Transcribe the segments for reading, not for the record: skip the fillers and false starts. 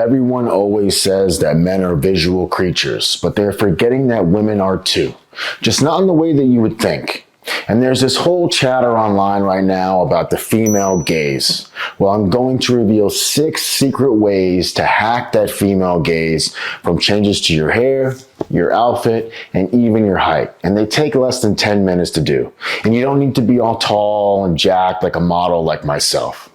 Everyone always says that men are visual creatures, but they're forgetting that women are too. Just not in the way that you would think. And there's this whole chatter online right now about the female gaze. Well, I'm going to reveal 6 secret ways to hack that female gaze, from changes to your hair, your outfit, and even your height. And they take less than 10 minutes to do. And you don't need to be all tall and jacked like a model like myself.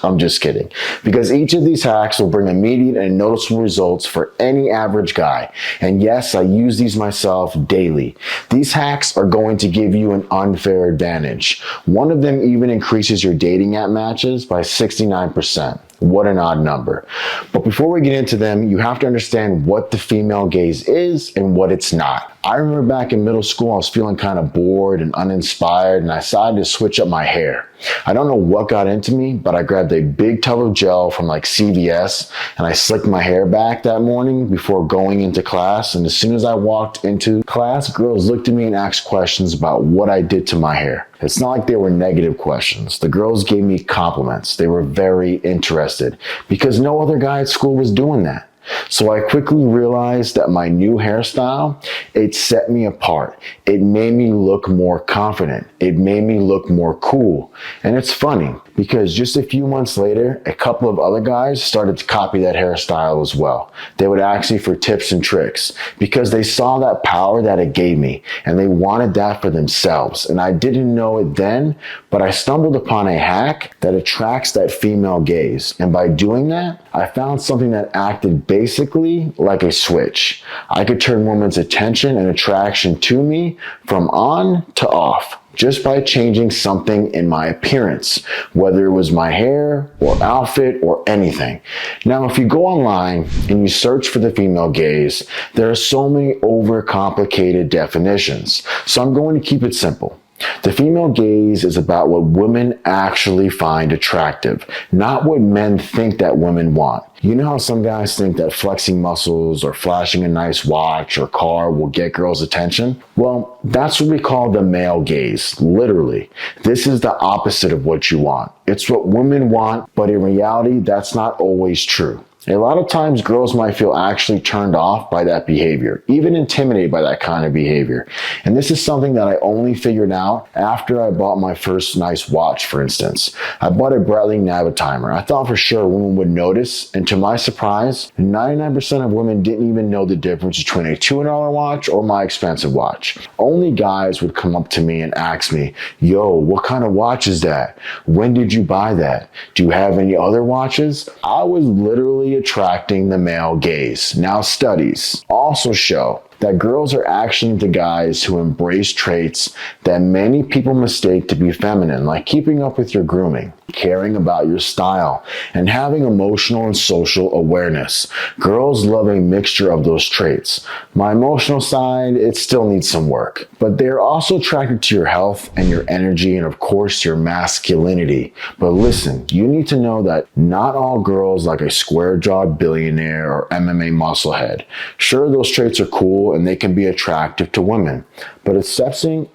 I'm just kidding. Because each of these hacks will bring immediate and noticeable results for any average guy. And yes, I use these myself daily. These hacks are going to give you an unfair advantage. One of them even increases your dating app matches by 69%. What an odd number. But before we get into them, you have to understand what the female gaze is and what it's not. I remember back in middle school, I was feeling kind of bored and uninspired, and I decided to switch up my hair. I don't know what got into me, but I grabbed a big tub of gel from like CVS, and I slicked my hair back that morning before going into class. And as soon as I walked into class, girls looked at me and asked questions about what I did to my hair. It's not like they were negative questions. The girls gave me compliments. They were very interested because no other guy at school was doing that. So I quickly realized that my new hairstyle, it set me apart. It made me look more confident. It made me look more cool. And it's funny because just a few months later, a couple of other guys started to copy that hairstyle as well. They would ask me for tips and tricks because they saw that power that it gave me and they wanted that for themselves. And I didn't know it then, but I stumbled upon a hack that attracts that female gaze. And by doing that, I found something that acted basically like a switch. I could turn women's attention and attraction to me from on to off just by changing something in my appearance, whether it was my hair or outfit or anything. Now, if you go online and you search for the female gaze, there are so many overcomplicated definitions. So I'm going to keep it simple. The female gaze is about what women actually find attractive, not what men think that women want. You know how some guys think that flexing muscles or flashing a nice watch or car will get girls' attention? Well, that's what we call the male gaze, literally. This is the opposite of what you want. It's what women want, but in reality, that's not always true. A lot of times girls might feel actually turned off by that behavior, even intimidated by that kind of behavior. And this is something that I only figured out after I bought my first nice watch, for instance. I bought a Breitling Navitimer. I thought for sure women would notice, and to my surprise, 99% of women didn't even know the difference between a $200 watch or my expensive watch. Only guys would come up to me and ask me, "Yo, what kind of watch is that? When did you buy that? Do you have any other watches?" I was literally attracting the male gaze. Now, studies also show that girls are actually into guys who embrace traits that many people mistake to be feminine, like keeping up with your grooming, caring about your style, and having emotional and social awareness. Girls love a mixture of those traits. My emotional side, it still needs some work, but they're also attracted to your health and your energy and of course your masculinity. But listen, you need to know that not all girls like a square-jawed billionaire or MMA musclehead. Sure, those traits are cool and they can be attractive to women, but obsessing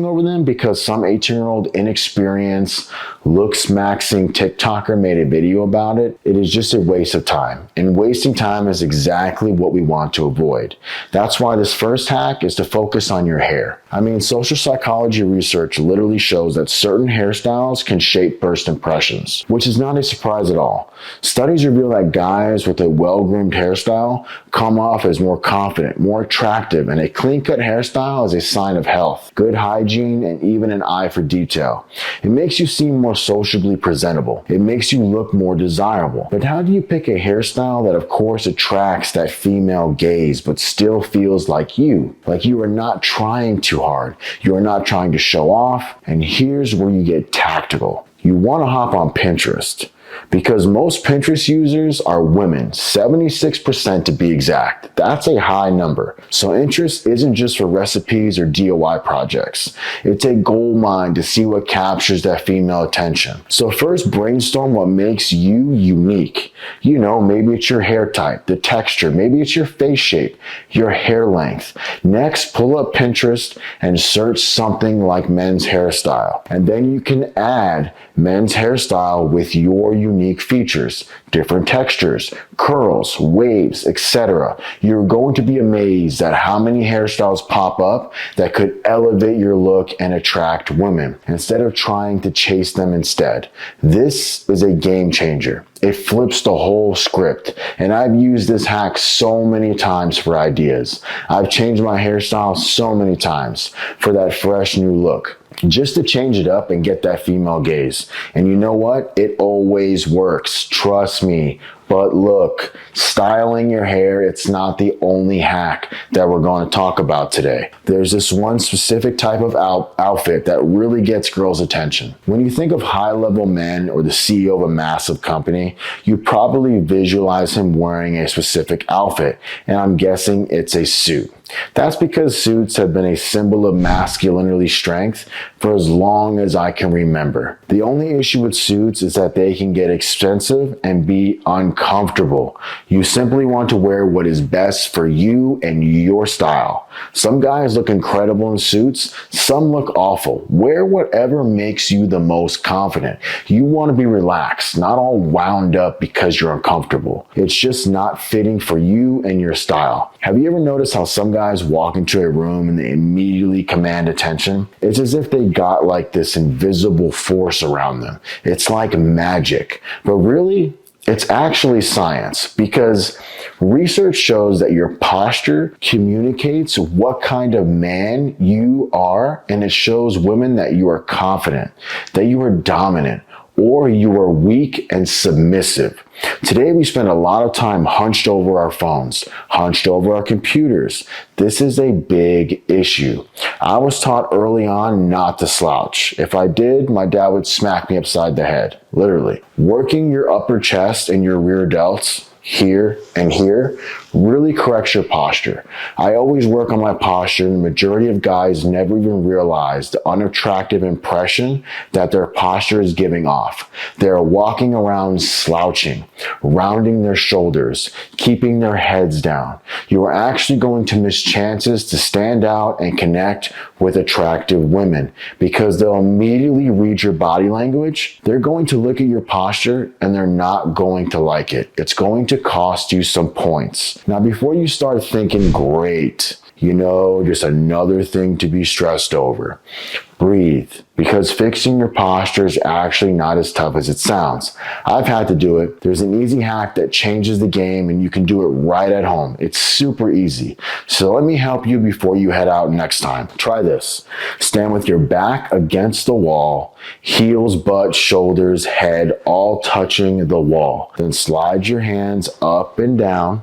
over them because some 18-year-old inexperienced, looks-maxing TikToker made a video about it, it is just a waste of time. And wasting time is exactly what we want to avoid. That's why this first hack is to focus on your hair. I mean, social psychology research literally shows that certain hairstyles can shape first impressions, which is not a surprise at all. Studies reveal that guys with a well-groomed hairstyle come off as more confident, more attractive, and a clean-cut hairstyle is a sign of health, good hygiene, and even an eye for detail. It makes you seem more sociably presentable. It makes you look more desirable. But how do you pick a hairstyle that of course attracts that female gaze but still feels like you are not trying too hard, you are not trying to show off? And here's where you get tactical. You want to hop on Pinterest. Because most Pinterest users are women, 76% to be exact. That's a high number. So Pinterest isn't just for recipes or DIY projects. It's a gold mine to see what captures that female attention. So first, brainstorm what makes you unique. You know, maybe it's your hair type, the texture, maybe it's your face shape, your hair length. Next, pull up Pinterest and search something like men's hairstyle. And then you can add men's hairstyle with your unique unique features, different textures, curls, waves, etc. You're going to be amazed at how many hairstyles pop up that could elevate your look and attract women instead of trying to chase them instead. This is a game changer. It flips the whole script, and I've used this hack so many times for ideas. I've changed my hairstyle so many times for that fresh new look, just to change it up and get that female gaze. And you know what? It always works. Trust me. But look, styling your hair, it's not the only hack that we're going to talk about today. There's this one specific type of outfit that really gets girls' attention. When you think of high-level men or the CEO of a massive company, you probably visualize him wearing a specific outfit, and I'm guessing it's a suit. That's because suits have been a symbol of masculinity strength for as long as I can remember. The only issue with suits is that they can get expensive and be uncomfortable. You simply want to wear what is best for you and your style. Some guys look incredible in suits, some look awful. Wear whatever makes you the most confident. You want to be relaxed, not all wound up because you're uncomfortable. It's just not fitting for you and your style. Have you ever noticed how some guys walk into a room and they immediately command attention? It's as if they got like this invisible force around them. It's like magic. But really, it's actually science, because research shows that your posture communicates what kind of man you are, and it shows women that you are confident, that you are dominant, or you are weak and submissive. Today we spend a lot of time hunched over our phones, hunched over our computers. This is a big issue. I was taught early on not to slouch. If I did, my dad would smack me upside the head, literally. Working your upper chest and your rear delts, here and here, really corrects your posture. I always work on my posture, and the majority of guys never even realize the unattractive impression that their posture is giving off. They're walking around slouching, rounding their shoulders, keeping their heads down. You are actually going to miss chances to stand out and connect with attractive women, because they'll immediately read your body language. They're going to look at your posture and they're not going to like it. It's going to cost you some points. Now, before you start thinking, great, just another thing to be stressed over, breathe, because fixing your posture is actually not as tough as it sounds. I've had to do it. There's an easy hack that changes the game, and you can do it right at home. It's super easy. So let me help you before you head out next time. Try this. Stand with your back against the wall, heels, butt, shoulders, head, all touching the wall. Then slide your hands up and down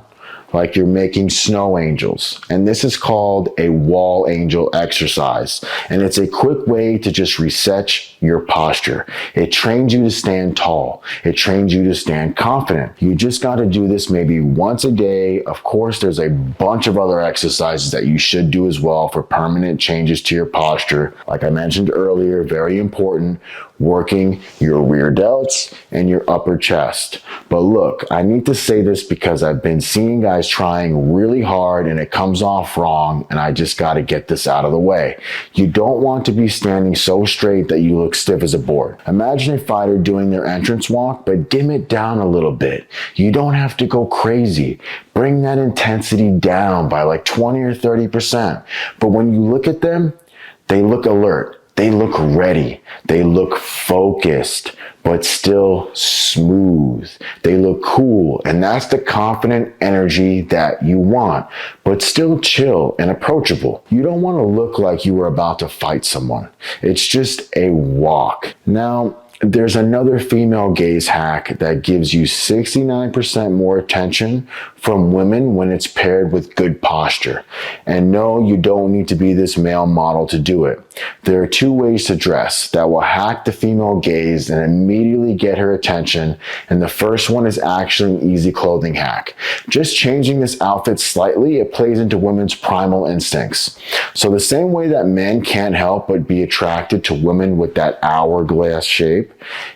like you're making snow angels. And this is called a wall angel exercise. And it's a quick way to just reset your posture. It trains you to stand tall. It trains you to stand confident. You just got to do this maybe once a day. Of course, there's a bunch of other exercises that you should do as well for permanent changes to your posture. Like I mentioned earlier, very important, working your rear delts and your upper chest. But look, I need to say this because I've been seeing guys trying really hard and it comes off wrong, and I just got to get this out of the way. You don't want to be standing so straight that you look stiff as a board. Imagine a fighter doing their entrance walk, but dim it down a little bit. You don't have to go crazy. Bring that intensity down by like 20 or 30%. But when you look at them, they look alert. They look ready. They look focused, but still smooth. They look cool. And that's the confident energy that you want, but still chill and approachable. You don't want to look like you were about to fight someone. It's just a walk. Now, there's another female gaze hack that gives you 69% more attention from women when it's paired with good posture. And no, you don't need to be this male model to do it. There are two ways to dress that will hack the female gaze and immediately get her attention. And the first one is actually an easy clothing hack. Just changing this outfit slightly, it plays into women's primal instincts. So the same way that men can't help but be attracted to women with that hourglass shape,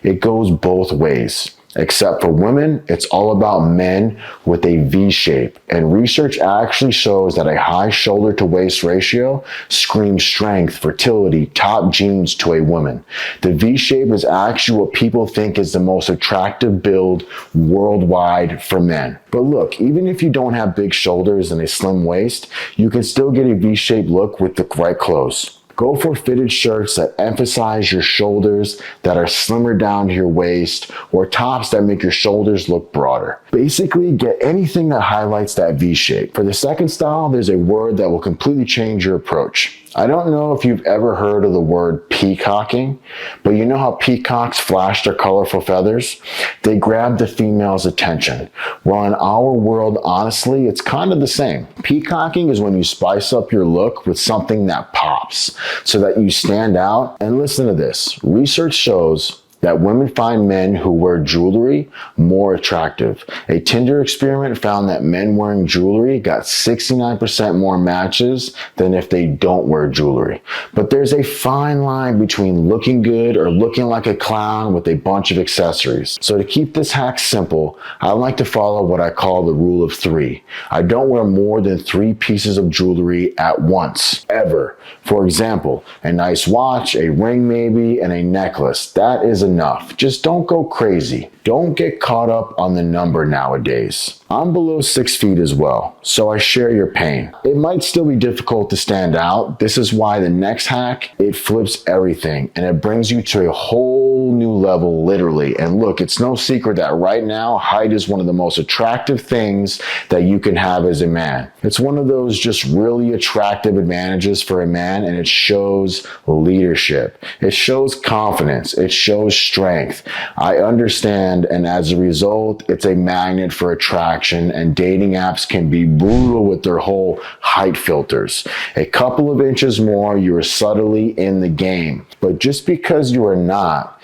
it goes both ways. Except for women, it's all about men with a V shape. And research actually shows that a high shoulder to waist ratio screams strength, fertility, top genes to a woman. The V shape is actually what people think is the most attractive build worldwide for men. But look, even if you don't have big shoulders and a slim waist, you can still get a V-shaped look with the right clothes. Go for fitted shirts that emphasize your shoulders, that are slimmer down to your waist, or tops that make your shoulders look broader. Basically, get anything that highlights that V shape. For the second style, there's a word that will completely change your approach. I don't know if you've ever heard of the word peacocking, but you know how peacocks flash their colorful feathers? They grab the female's attention. Well, in our world, honestly, it's kind of the same. Peacocking is when you spice up your look with something that pops so that you stand out. And listen to this. Research shows that women find men who wear jewelry more attractive. A Tinder experiment found that men wearing jewelry got 69% more matches than if they don't wear jewelry. But there's a fine line between looking good or looking like a clown with a bunch of accessories. So to keep this hack simple, I like to follow what I call the rule of 3. I don't wear more than 3 pieces of jewelry at once, ever. For example, a nice watch, a ring maybe, and a necklace. That is enough. Just don't go crazy. Don't get caught up on the number nowadays. I'm below 6 feet as well, so I share your pain. It might still be difficult to stand out. This is why the next hack, it flips everything and it brings you to a whole new level, literally. And look, it's no secret that right now, height is one of the most attractive things that you can have as a man. It's one of those just really attractive advantages for a man, and it shows leadership. It shows confidence. It shows strength. I understand, and as a result, it's a magnet for attraction, and dating apps can be brutal with their whole height filters. A couple of inches more, you are subtly in the game. But just because you are not,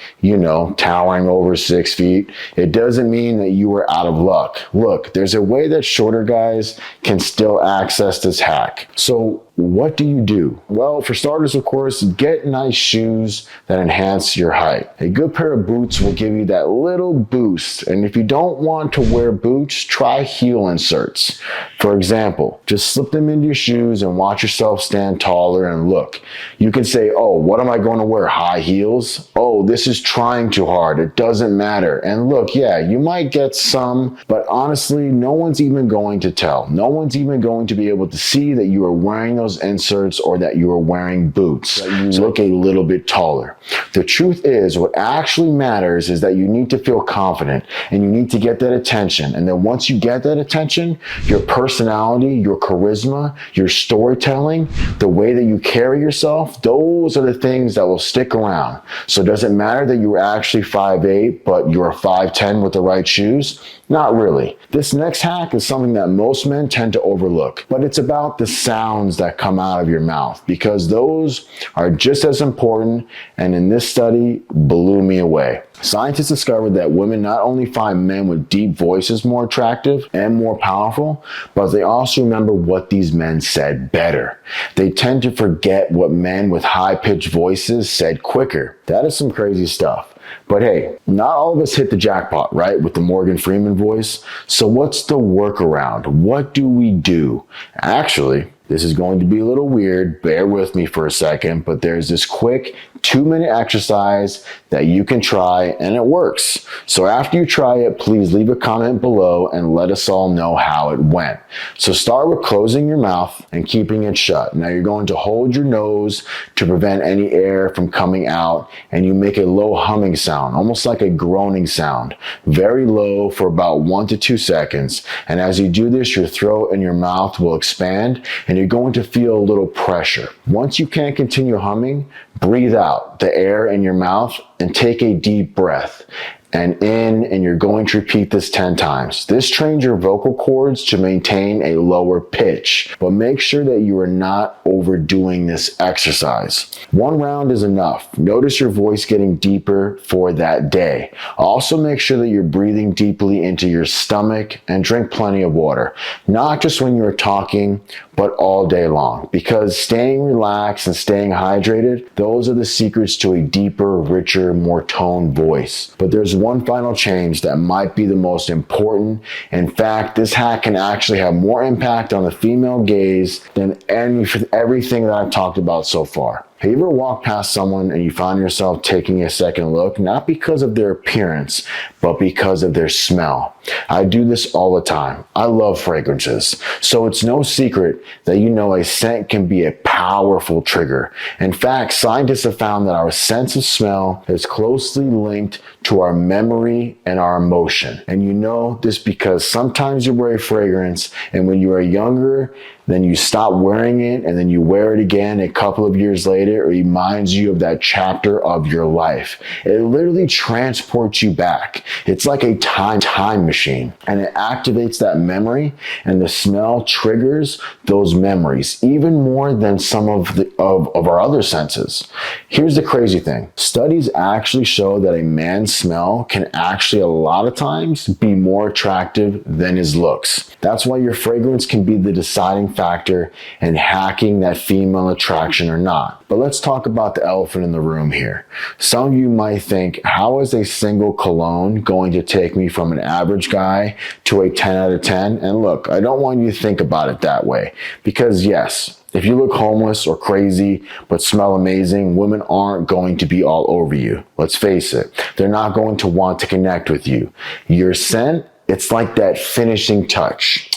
towering over 6 feet, it doesn't mean that you are out of luck. Look, there's a way that shorter guys can still access this hack. So what do you do? Well, for starters, of course, get nice shoes that enhance your height. A good pair of boots will give you that little boost. And if you don't want to wear boots, try heel inserts. For example, just slip them into your shoes and watch yourself stand taller. And look, you can say, oh, what am I going to wear? High heels? Oh, this is trying too hard. It doesn't matter. And look, yeah, you might get some, but honestly, no one's even going to tell. No one's even going to be able to see that you are wearing those inserts or that you are wearing boots. That you look a little bit taller. The truth is, what actually matters is that you need to feel confident and you need to get that attention. And then once you get that attention, your personality, your charisma, your storytelling, the way that you carry yourself, those are the things that will stick around. So does it matter that you were actually 5'8", but you're 5'10" with the right shoes? Not really. This next hack is something that most men tend to overlook, but it's about the sounds that come out of your mouth, because those are just as important, and in this study, blew me away. Scientists discovered that women not only find men with deep voices more attractive and more powerful, but they also remember what these men said better. They tend to forget what men with high-pitched voices said quicker. That is some crazy stuff. But hey, not all of us hit the jackpot, right? With the Morgan Freeman voice. So what's the workaround? What do we do? Actually, this is going to be a little weird. Bear with me for a second, but there's this quick 2-minute exercise that you can try, and it works. So after you try it, please leave a comment below and let us all know how it went. So start with closing your mouth and keeping it shut. Now you're going to hold your nose to prevent any air from coming out, and you make a low humming sound, almost like a groaning sound, very low for about 1 to 2 seconds. And as you do this, your throat and your mouth will expand, and you're going to feel a little pressure. Once you can't continue humming, breathe out the air in your mouth and take a deep breath. And in, and you're going to repeat this 10 times. This trains your vocal cords to maintain a lower pitch, but make sure that you are not overdoing this exercise. 1 round is enough. Notice your voice getting deeper for that day. Also make sure that you're breathing deeply into your stomach and drink plenty of water, not just when you're talking, but all day long, because staying relaxed and staying hydrated, those are the secrets to a deeper, richer softer, more toned voice. But there's one final change that might be the most important. In fact, this hack can actually have more impact on the female gaze than everything that I've talked about so far. Have you ever walked past someone and you find yourself taking a second look, not because of their appearance, but because of their smell? I do this all the time. I love fragrances. So it's no secret that a scent can be a powerful trigger. In fact, scientists have found that our sense of smell is closely linked to our memory and our emotion. And you know this because sometimes you wear a fragrance and when you are younger, then you stop wearing it and then you wear it again a couple of years later. It reminds you of that chapter of your life. It literally transports you back. It's like a time machine, and it activates that memory, and the smell triggers those memories even more than some of our other senses. Here's the crazy thing. Studies actually show that a man's smell can actually a lot of times be more attractive than his looks. That's why your fragrance can be the deciding factor in hacking that female attraction or not. But let's talk about the elephant in the room here. Some of you might think, how is a single cologne going to take me from an average guy to a 10 out of 10? And look, I don't want you to think about it that way, because yes, if you look homeless or crazy but smell amazing, women aren't going to be all over you. Let's face it, they're not going to want to connect with you. Your scent, it's like that finishing touch,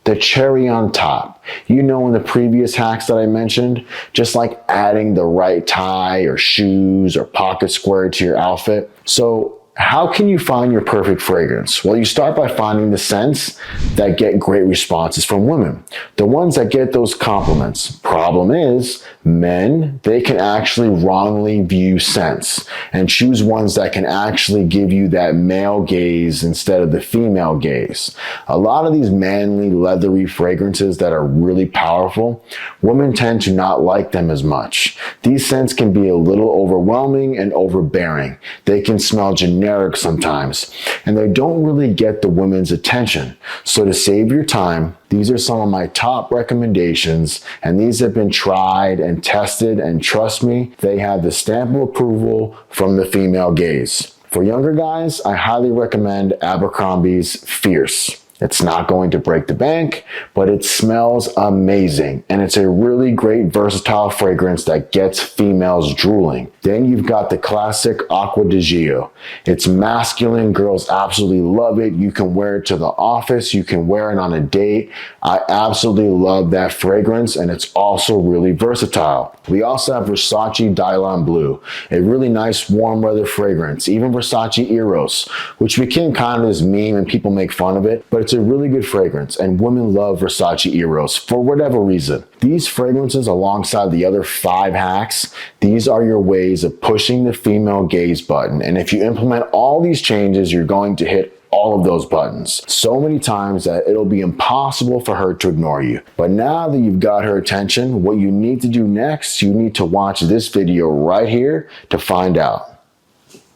the cherry on top. In the previous hacks that I mentioned, just like adding the right tie or shoes or pocket square to your outfit. So how can you find your perfect fragrance? Well, you start by finding the scents that get great responses from women, the ones that get those compliments. Problem is, men, they can actually wrongly view scents and choose ones that can actually give you that male gaze instead of the female gaze. A lot of these manly, leathery fragrances that are really powerful, women tend to not like them as much. These scents can be a little overwhelming and overbearing. They can smell generic sometimes, and they don't really get the women's attention. So to save your time, these are some of my top recommendations, and these have been tried and tested, and trust me, they have the stamp of approval from the female gaze. For younger guys, I highly recommend Abercrombie's Fierce. It's not going to break the bank, but it smells amazing. And it's a really great versatile fragrance that gets females drooling. Then you've got the classic Acqua di Gio. It's masculine. Girls absolutely love it. You can wear it to the office. You can wear it on a date. I absolutely love that fragrance, and it's also really versatile. We also have Versace Dylan Blue, a really nice warm weather fragrance. Even Versace Eros, which became kind of this meme and people make fun of it, but it's a really good fragrance, and women love Versace Eros for whatever reason. These fragrances, alongside the other 5 hacks, these are your ways of pushing the female gaze button. And if you implement all these changes, you're going to hit all of those buttons so many times that it'll be impossible for her to ignore you. But now that you've got her attention, what you need to do next, you need to watch this video right here to find out.